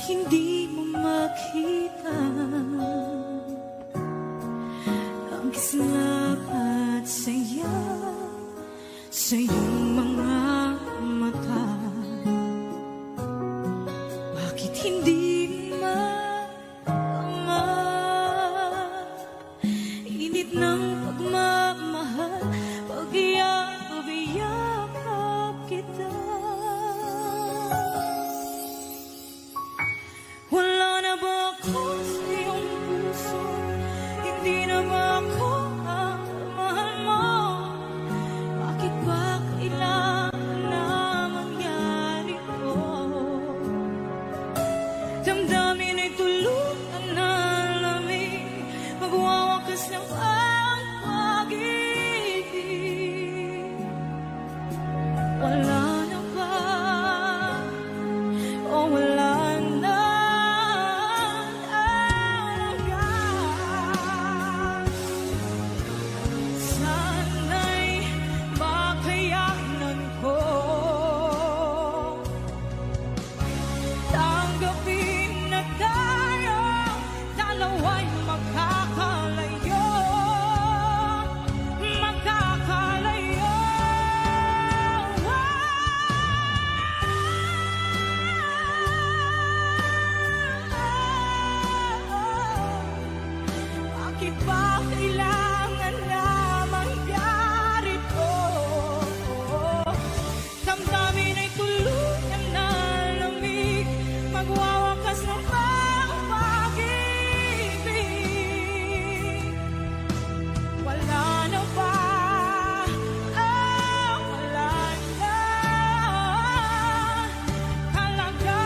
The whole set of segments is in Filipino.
hindi mo makita ang kislap at saya sa iyong mga mata? Bakit hindi maama init ng pagmamahal pag iyakap kita? Wala na ba ako sa iyong puso? Hindi na ba ako ang mahal mo? Bakit ba kailangan na mangyari ko? Damdamin ay tulutan na lamig, magwawakas ng ang pag-ibig. Wala na ba? O wala na? Sana'y makayanan ko tanggapin na tayo dalawa'y magkakalayo. Bakit ba kailangan na mangyari to? Damdamin ay tuluyan na lamig, magwawakas ng ang pag-ibig. Wala na ba? Wala na talaga.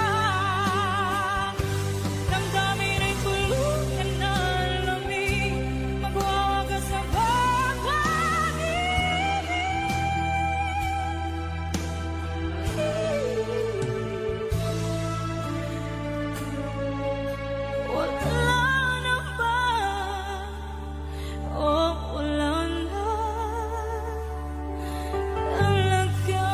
Damdamin ay tuluyan na lamig, magwawakas ng pag-ibig. Wala na ba? Wala na talaga.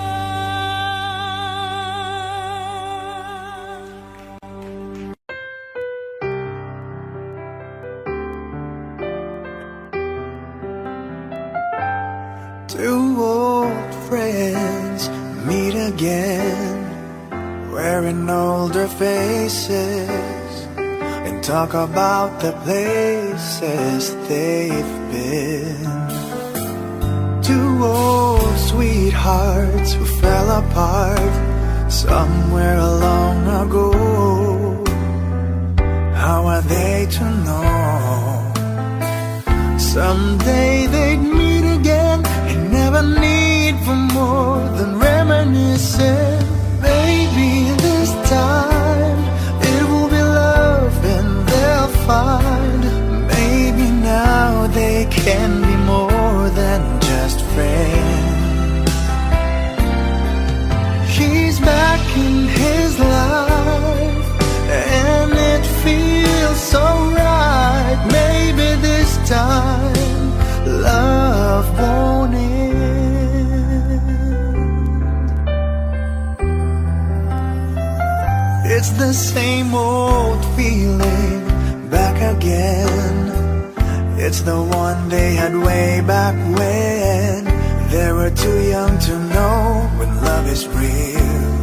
Two old friends meet again, wearing older faces, and talk about the places they've been. Two old sweethearts who fell apart somewhere long ago. How are they to know? Someday they'd meet again and never need for more than reminiscing. Maybe this time it will be love and they'll find. Maybe now they can be more than just friends. She's back in his life and it feels so right. Maybe this time love won't end. It's the same old feeling back again. It's the one they had way back when they were too young to know when love is real.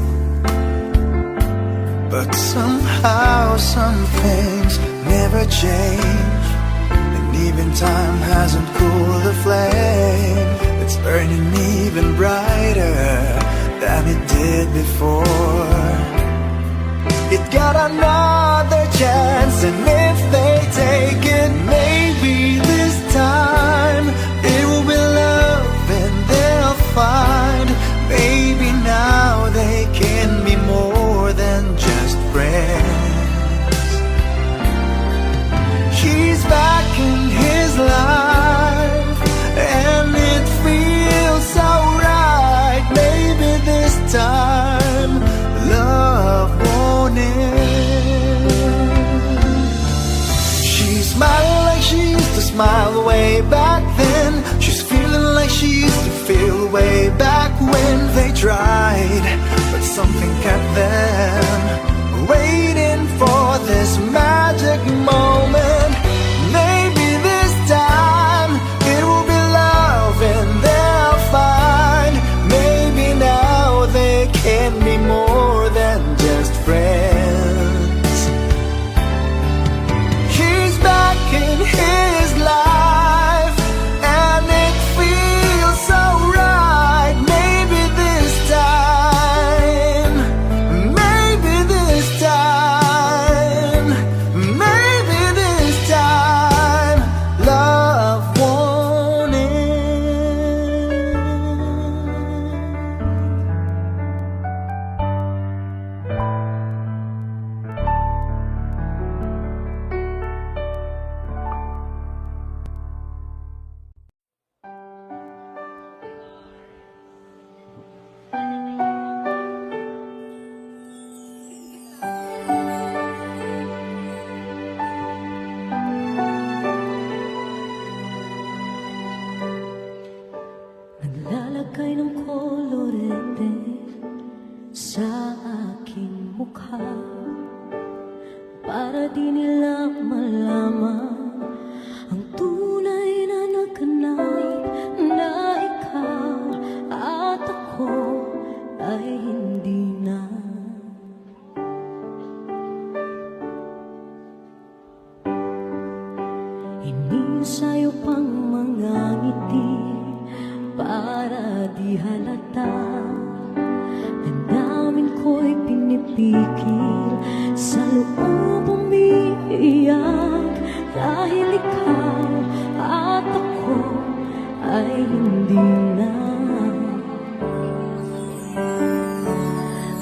But somehow some things never change, and even time hasn't cooled the flame. It's burning even brighter than it did before. It got another chance, and if they take it, maybe this time it will be love and they'll find. Maybe now they can be more than just friends. She's back in his life and it feels so right. Maybe this time love won't end. She's smiling like she used to smile way back then. She's feeling like she used to feel way back when they tried, but something kept them waiting for this magic moment. Maybe this time it will be love and they'll find. Maybe now they can be more than just friends. He's back in his life and it feels so right. Maybe this time, maybe this time, maybe this time, love won't end. Naglalagay ng kolorete sa aking mukha para di nila malaman ang tunay na naganap na ikaw at ako ay hindi na. Inisayo pang mga ngiti para di halata. Damdamin ko'y pinipigil, sa loob umiiyak, dahil ikaw at ako ay hindi na.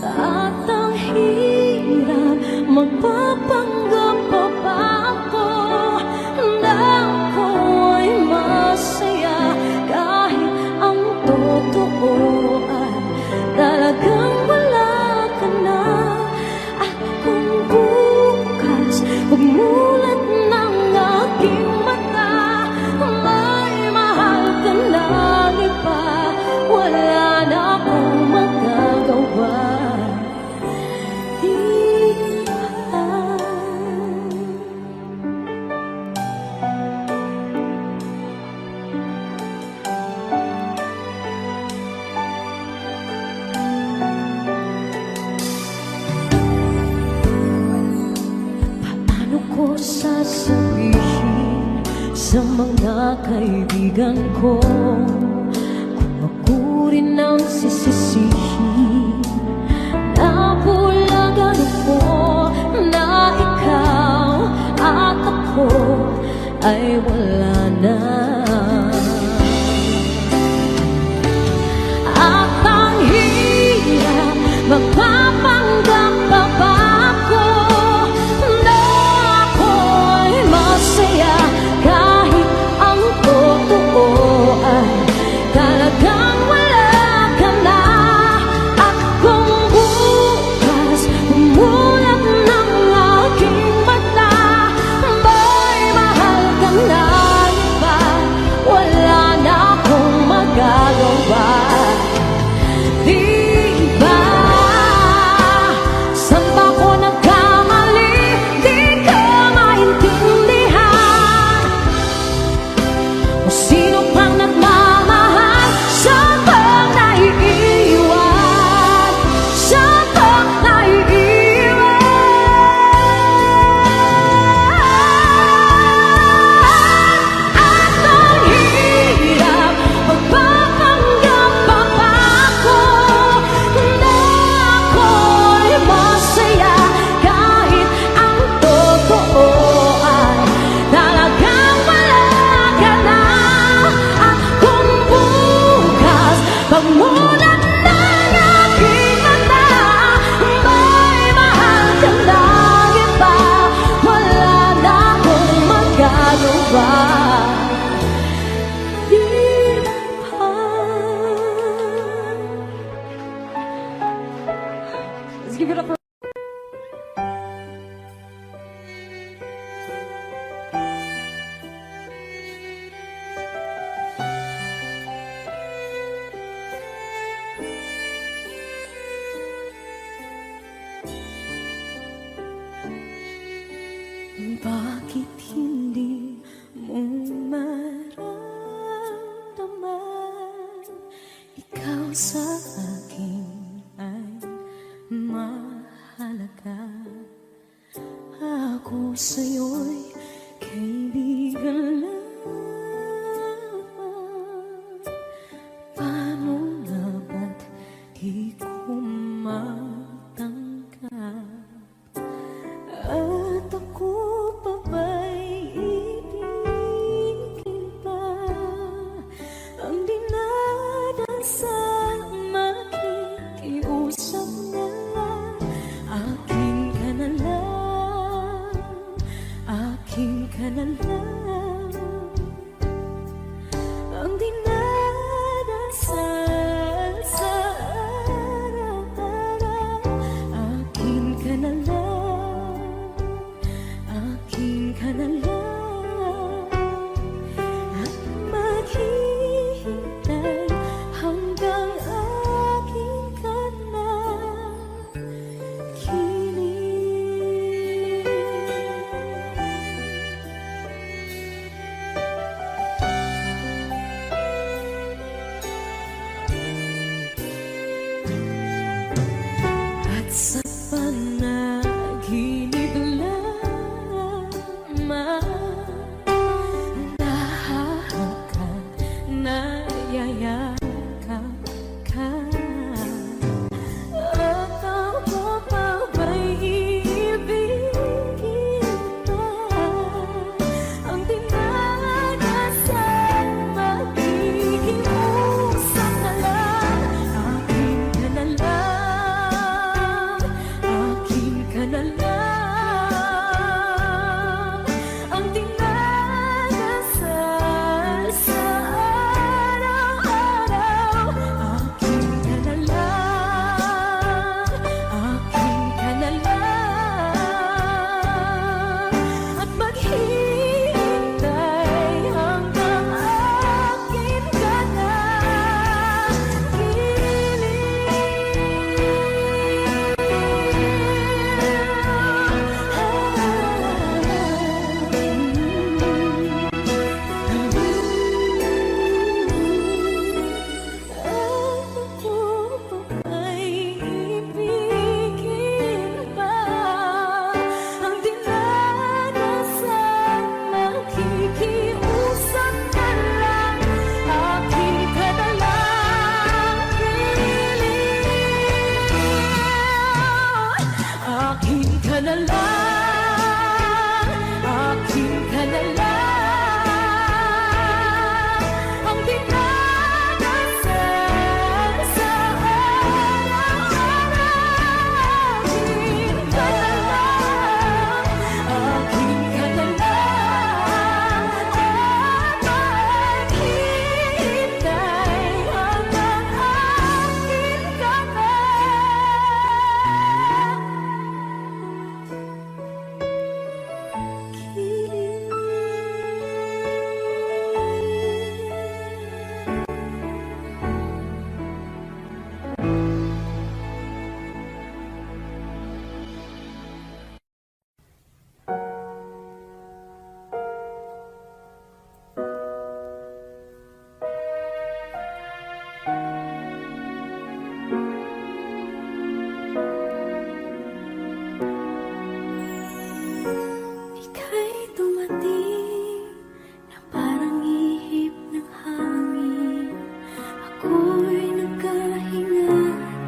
At ang hirap, magpapanggap pa ba ako na ako ay masaya, kahit ang totoo ay talagang wala ka na. At kung bukas pagmulat ng aking mata, may mahal ka ng iba, wala na akong magagawa. Di ba? Paano ko sasabihin sa mga kaibigan ko kung ako rin ang sisisihin? Napulagan ko na ikaw at ako ay wala na. At ang hirap, magpapanggap pa ba ako na ako'y masaya, kahit ang totoo ay talagang wala ka na. At kung bukas umulat ng aking mata, may mahal ka na iba, wala na akong magagawa. Di ba? Saan ba ko nagkamali? Di ka maintindihan. O sino pang nagmamahal? Saan bang naiiwan? Saan bang naiiwan? At ang hirap, magpapanggap pa ba ako na ako'y masaya, kahit ang totoo ay talagang wala ka na. At kung bukas pagmulat ng aking mata, may mahal ka ng iba, wala na akong magagawa. Di ba? Let's give it up for sa'yo'y kaibigan lang. Paano nga ba't di ko matanggap? At ako pa ba'y ibigin pa? Ang dinadasal makikiusap na lang. Akin ka na lang, akin ka na lang. Ang dinadasal sa araw-araw. Akin ka na lang, akin ka na lang. At maghihintay hanggang akin ka na kilig. At sa panaginip lamang nahahagkan, nayayakap ka. At ako pa ba'y iibigin pa? Ang dinadasal magiging usap na lang. Akin ka na lang, akin ka na lang. Ang dinadasal sa araw-araw. Akin ka na lang, akin ka na lang. At maghihintay hanggang akin ka na Ako pa ba'y ibigin pa? Ang dinadasal makikiusap na lang. Akin ka na lang, kilig. Akin ka na lang, akin ka na lang. Ang dinadasal sa araw-araw. Akin ka na lang, akin ka na lang. At maghihintay hanggang akin ka na Ika'y dumating na parang ihip ng hangin. Ako'y nagkahinga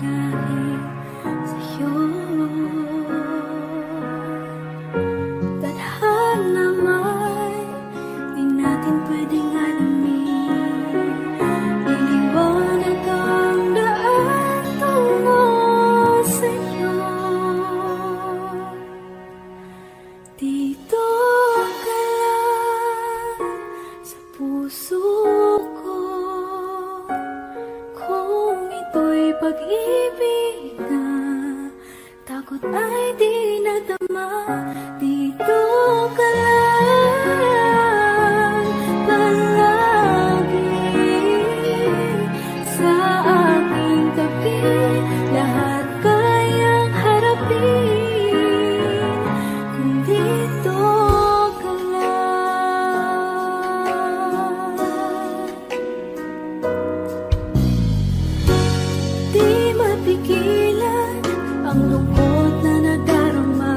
dahil sa'yo. Tadhana may di natin pwedeng alamin. Iliwanag ang daan tungo sa'yo. Dito ka lang sa puso ko. Kung ito'y pag-ibig na takot ay di nadama. Dito ka lang palagi sa aking tabi. Lahat kayang harapin kung dito ka lang. Di mapigilan ang lungkot na nadarama.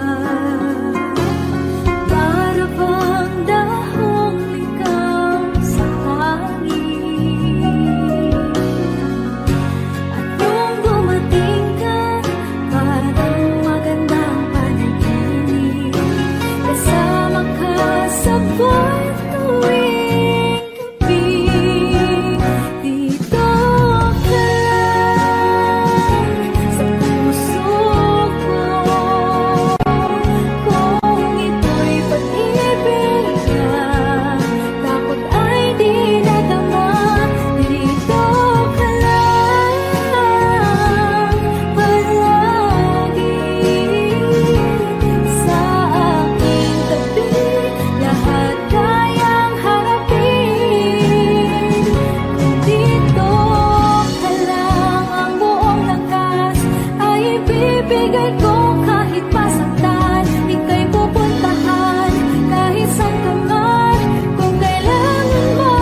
ibibigay ko kahit masaktan. Ika'y pupuntahan kahit saan ka man. Kung kailangan mo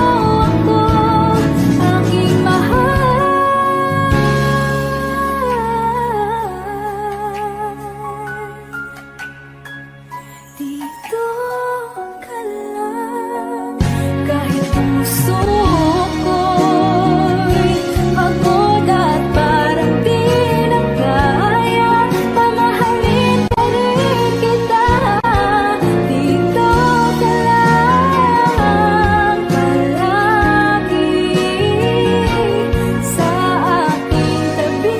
ako, aking mahal. Dito ka lang. Kahit ang puso ko'y pagod at parang di na kaya, mamahalin pa rin kita. Dito ka lang palagi sa aking tabi.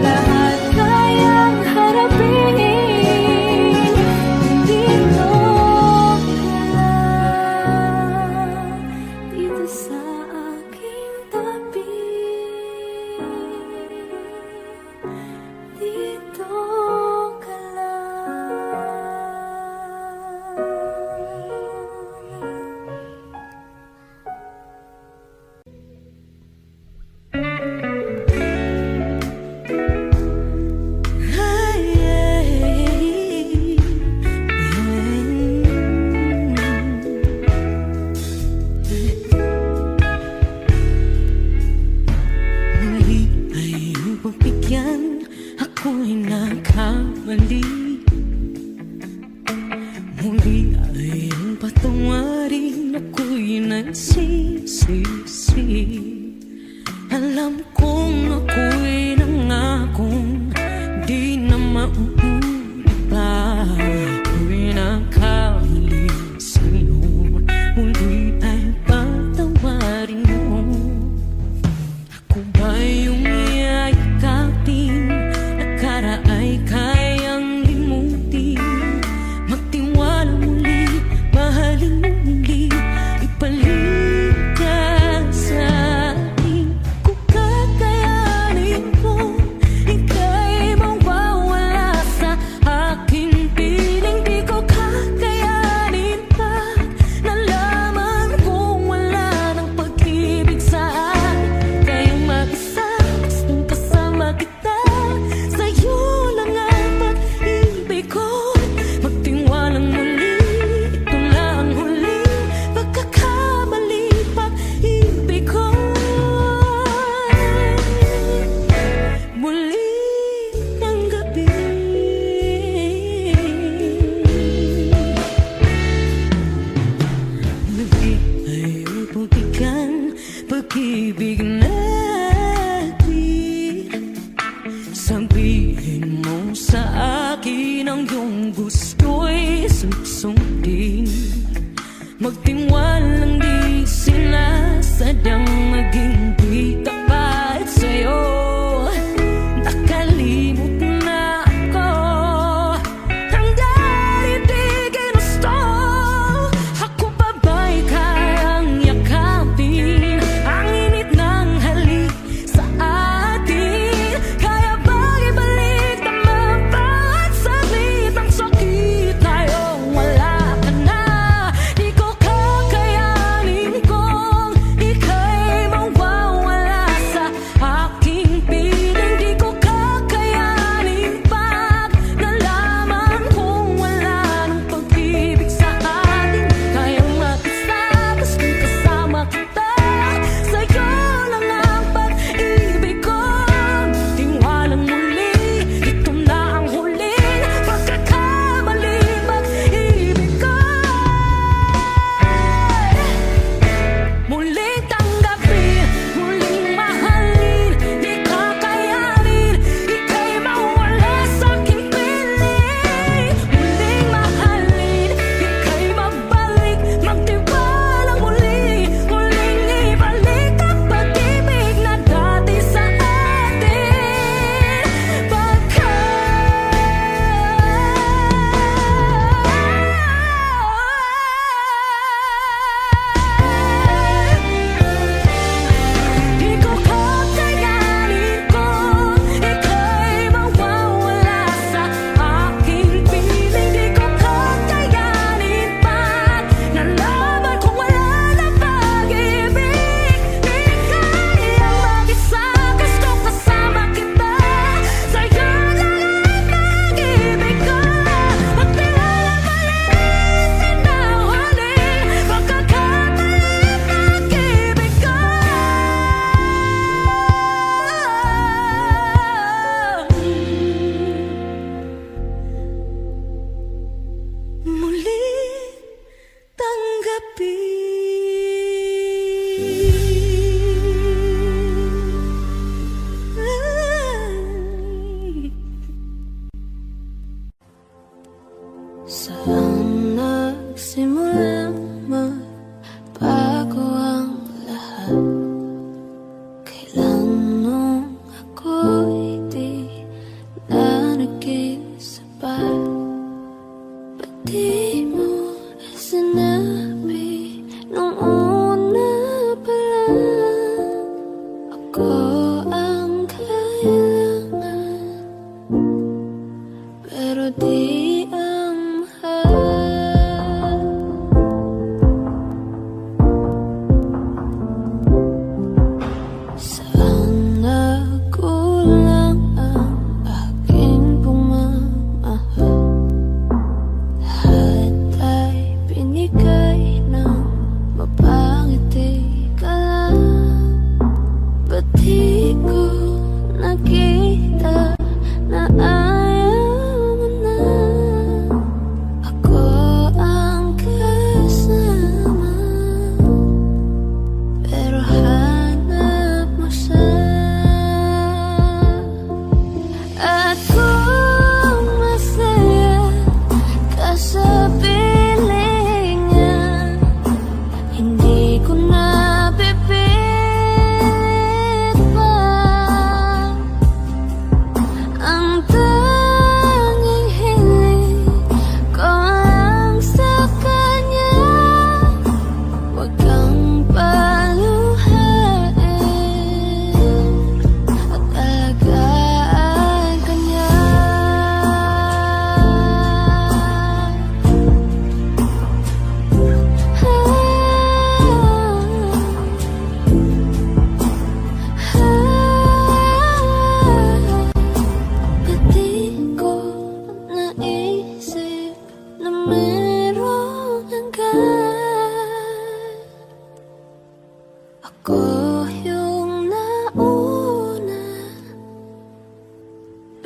Lahat kayang harapin. Dito ka lang, dito sa aking tabi. Dito ka Muli ay iyong pagbigyan, ako'y nagkamali. Muli ay iyong patawarin, ako'y nagsisisi. Alam kong ako'y nangakong di na mauulit pa. Ako'y nagkamali sa'yo, muli ay patawarin mo. Ako ba yung yayakapin, nakaraay kayang limutin? Magtiwala muli, mahalin mo muli, ibalik ka sa akin. Kung kakayanin ko, ika'y mawawala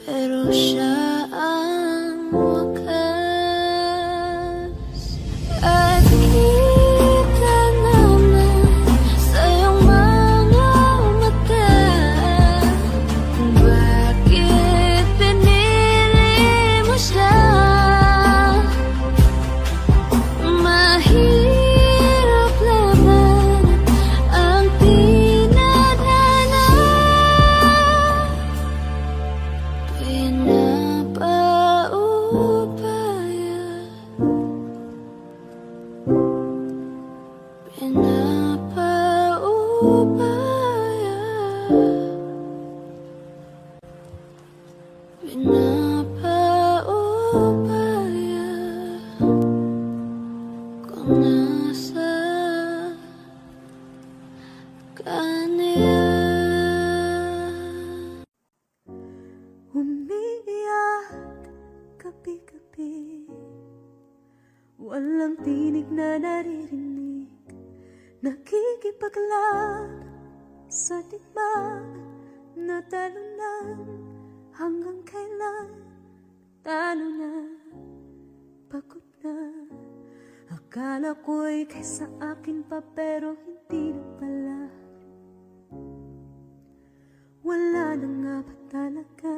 pero siya ang wakas. At kita naman sa iyong mga mata, bakit pinili mo siya? Mahirap naman ang tinadhana, pinapaubaya, pinapaubaya, pinapaubaya kung nasa kanya. Umiiyak gabi-gabi, walang tinig na naririnig, nakikipaglag sa digmang na talunan. Hanggang kailan talo na, pagod na. Akala ko'y kaysa akin pa, pero hindi na pala. Wala na nga ba talaga?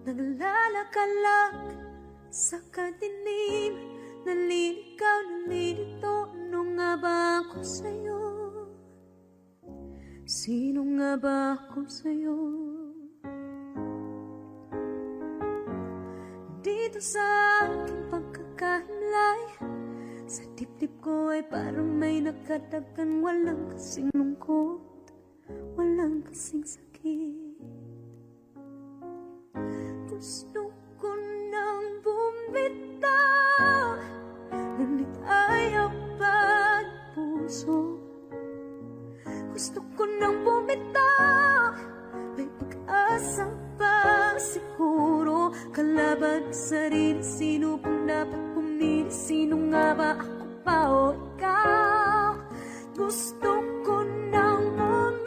Naglalakalag sa kadilim, naliligaw, nalilito. Ano nga ba ako sa'yo? Sino nga ba ako sa'yo? Dito sa aking pagkakahimlay, sa dibdib ko ay parang may nakadagan. Walang kasing lungkot, walang kasing sakit. Gusto ko nang bumitaw, ngunit ayaw pa ng puso. Gusto ko nang bumitaw, may pag-asa pa siguro. Kalaban sa sarili, sino pang dapat pumili? Sino nga ba, ako pa o ikaw? Gusto ko nang bumitaw,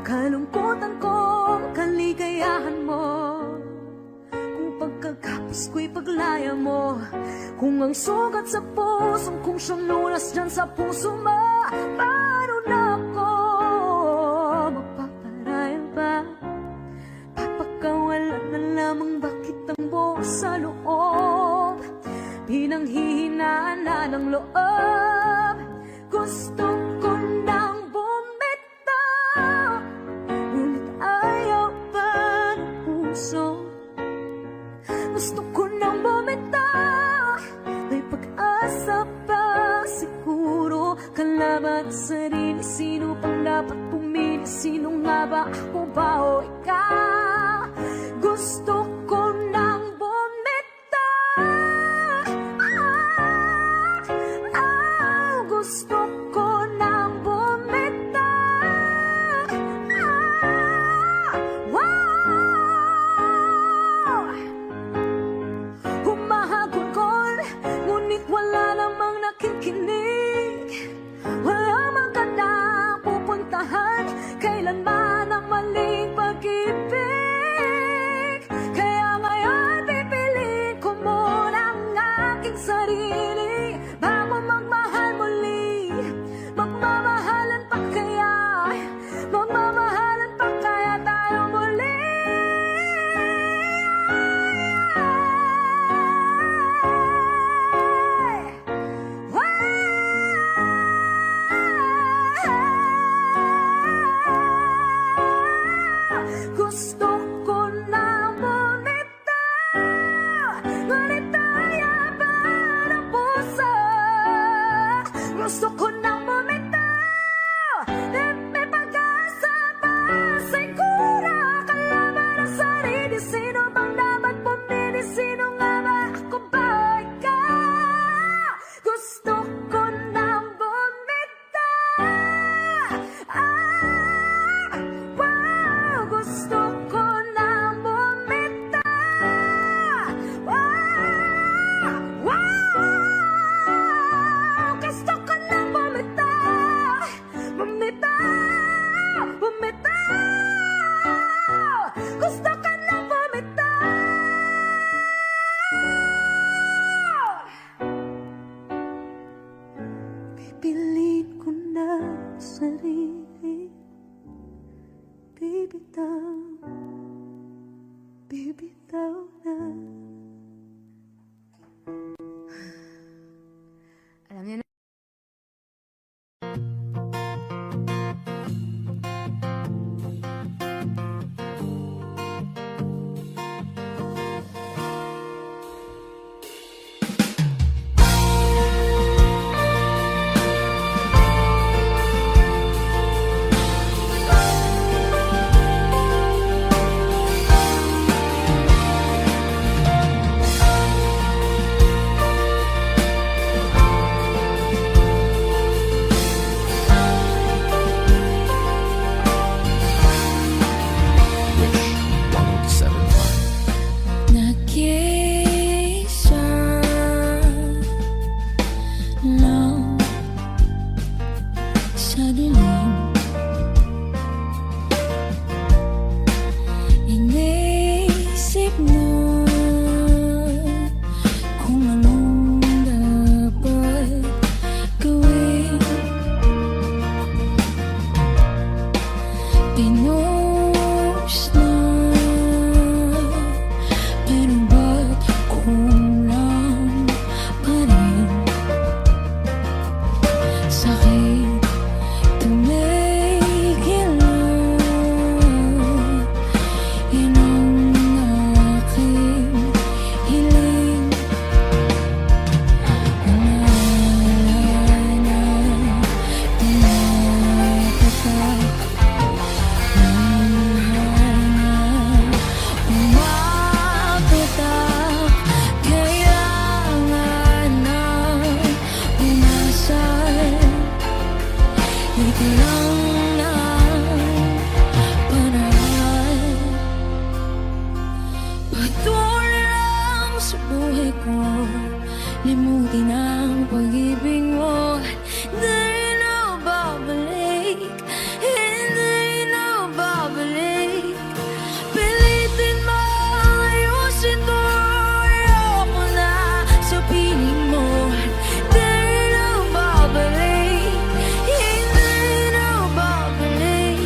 kalungkutan ko, kaligayahan mo, kung pagkagapos ko'y paglaya mo, kung ang sugat sa puso, kung siyang lunas dyan sa puso mo. Paano na ako magpaparaya ba? Papakawalan na lamang, bakit ang buo sa loob? Pinanghihinaan na ng loob. Gusto ko nang bumitaw, ngunit ayaw pa ng puso. Gusto ko nang bumitaw, may pag-asa pa siguro. Kalaban sa sarili, sino pang dapat pumili? Sino nga ba, ako ba o ikaw? Gusto ko nang bumitaw, gusto ko nang bumitaw, humahagulgol, ngunit wala namang nakikinig. Walang magandang pupuntahan, kailanman ang maling pag-ibig. Kaya ngayon pipiliin ko muna ang aking sarili, bago magmahal muli. Magmamahalan pa kaya, magmamahalan pa kaya tayo muli? Gusto ko na bumitaw, ngunit ayaw pa ng kitang bibitaw na. Alam niyo na. Nag-iisa lang sa dilim, iniisip na kung anong dapat gawin. Pinost na, pero ba't kulang pa rin? Sakit tumigil na, yun ang aking hiling. Wala na tumatatak, buhay na umapatak. Kailangan na umasal, ito lang ang paraan. Patuloy lang sa buhay ko, limutin ang pag-ibig mo. Hindi na babalik, hindi na babalik. Pilitin mo ayusin to, ayoko na sa piling mo. Hindi na babalik, hindi na babalik.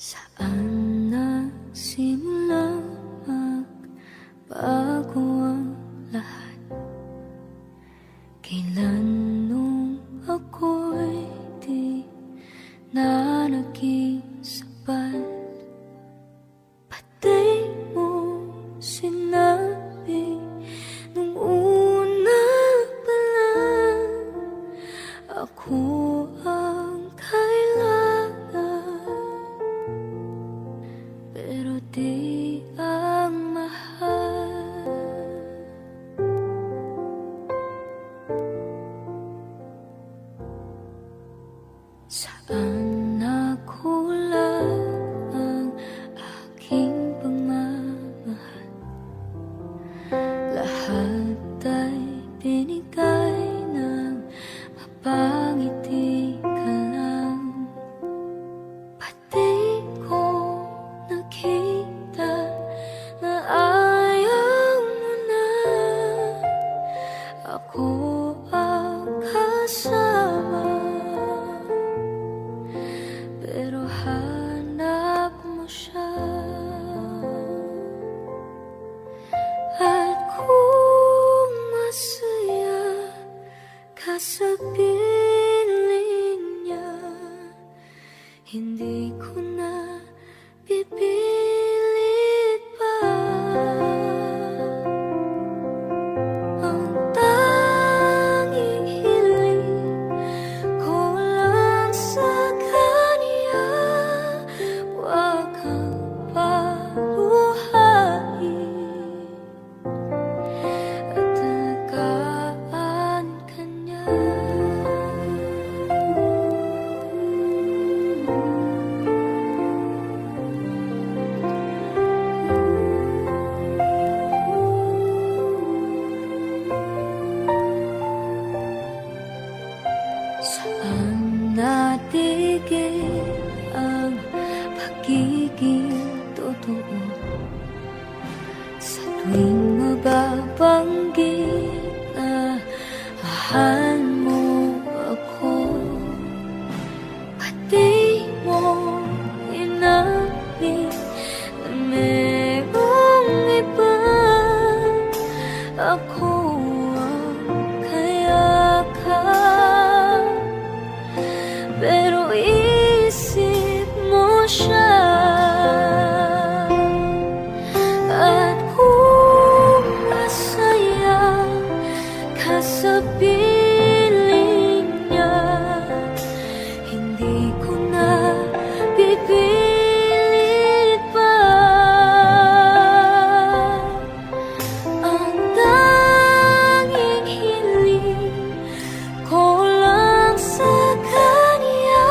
Saan nagsimula magbago ang lahat? Kailan nung ako'y di na naging sapat? Pati mo sinabi nung una pa lang ako ang kailangan, pero di ang mahal. Saan nakulang ang aking pagmamahal? Lahat ay binigay ng mapangiti ka lang. Pati ko nakita na ayaw mo na ako ang kasama, pero hanap mo siya. At kung masaya ka sa piling niya, hindi ko na pipilit pa. Ang tanging hiling ko lang sa kanya, huwag kang paluhain at alagaan ka niya. Saan natigil ang pagiging totoo? Sa tuwing mababanggit na mahal mo ako, pati mo inamin na merong iba. Ako ang kayakap, pero isip mo siya. At kung masaya ka sa piling niya, hindi ko na pipilit pa. Ang tanging hiling ko lang sa kanya,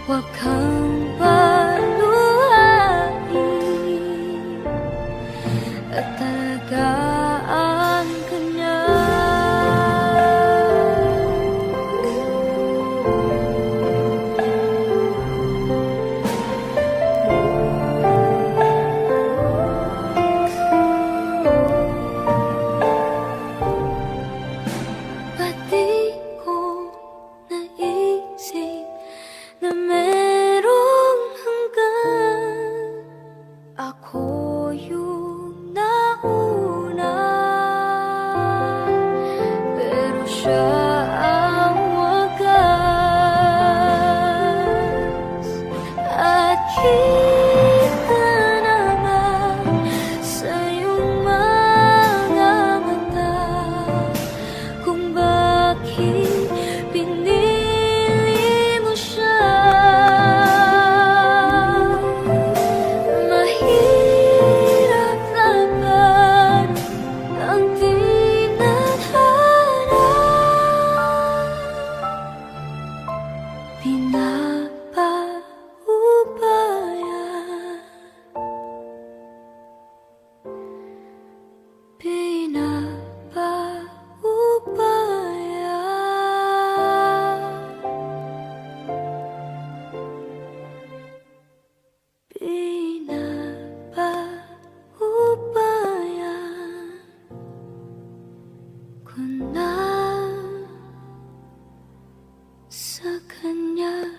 huwag kang paluhain at alagaan ka niya. Pati ko naisip na merong hanggan, ako yung nauna, pero siya ang wagas. At kita naman sa iyong mga mata kung bakit pinili mo siya. Mahirap laban ang tinadhana, sa kanya.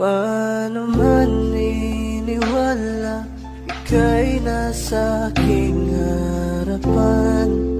Paano maniniwala ika'y nasa aking harapan?